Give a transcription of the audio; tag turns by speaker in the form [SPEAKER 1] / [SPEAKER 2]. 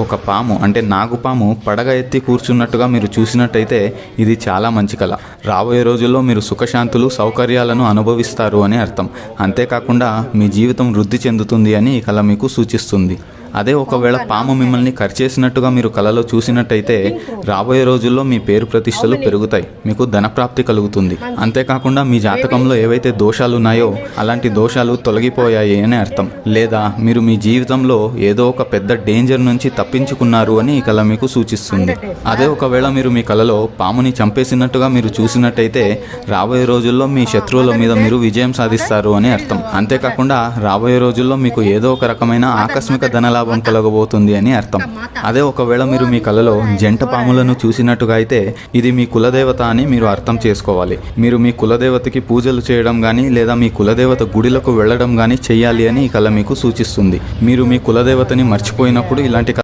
[SPEAKER 1] ఒక పాము అంటే నాగుపాము పడగ ఎత్తి కూర్చున్నట్టుగా మీరు చూసినట్టయితే ఇది చాలా మంచి కళ. రాబోయే రోజుల్లో మీరు సుఖశాంతులు సౌకర్యాలను అనుభవిస్తారు అని అర్థం. అంతేకాకుండా మీ జీవితం వృద్ధి చెందుతుంది అని ఈ కళ మీకు సూచిస్తుంది. అదే ఒకవేళ పాము మిమ్మల్ని కరిచేసినట్టుగా మీరు కలలో చూసినట్టయితే రాబోయే రోజుల్లో మీ పేరు ప్రతిష్టలు పెరుగుతాయి, మీకు ధనప్రాప్తి కలుగుతుంది. అంతేకాకుండా మీ జాతకంలో ఏవైతే దోషాలు ఉన్నాయో అలాంటి దోషాలు తొలగిపోయాయి అని అర్థం. లేదా మీరు మీ జీవితంలో ఏదో ఒక పెద్ద డేంజర్ నుంచి తప్పించుకున్నారు అని ఈ కళ మీకు సూచిస్తుంది. అదే ఒకవేళ మీరు మీ కలలో పాముని చంపేసినట్టుగా మీరు చూసినట్టయితే రాబోయే రోజుల్లో మీ శత్రువుల మీద మీరు విజయం సాధిస్తారు అని అర్థం. అంతేకాకుండా రాబోయే రోజుల్లో మీకు ఏదో ఒక రకమైన ఆకస్మిక ధనలాభం కలగబోతుంది అని అర్థం. అదే ఒకవేళ మీరు మీ కలలో జంట పాములను చూసినట్టుగా అయితే ఇది మీ కులదేవత అని మీరు అర్థం చేసుకోవాలి. మీరు మీ కులదేవతకి పూజలు చేయడం కానీ లేదా మీ కులదేవత గుడిలకు వెళ్ళడం కానీ చెయ్యాలి అని ఈ కళ మీకు సూచిస్తుంది. మీరు మీ కులదేవతని మర్చిపోయినప్పుడు ఇలాంటి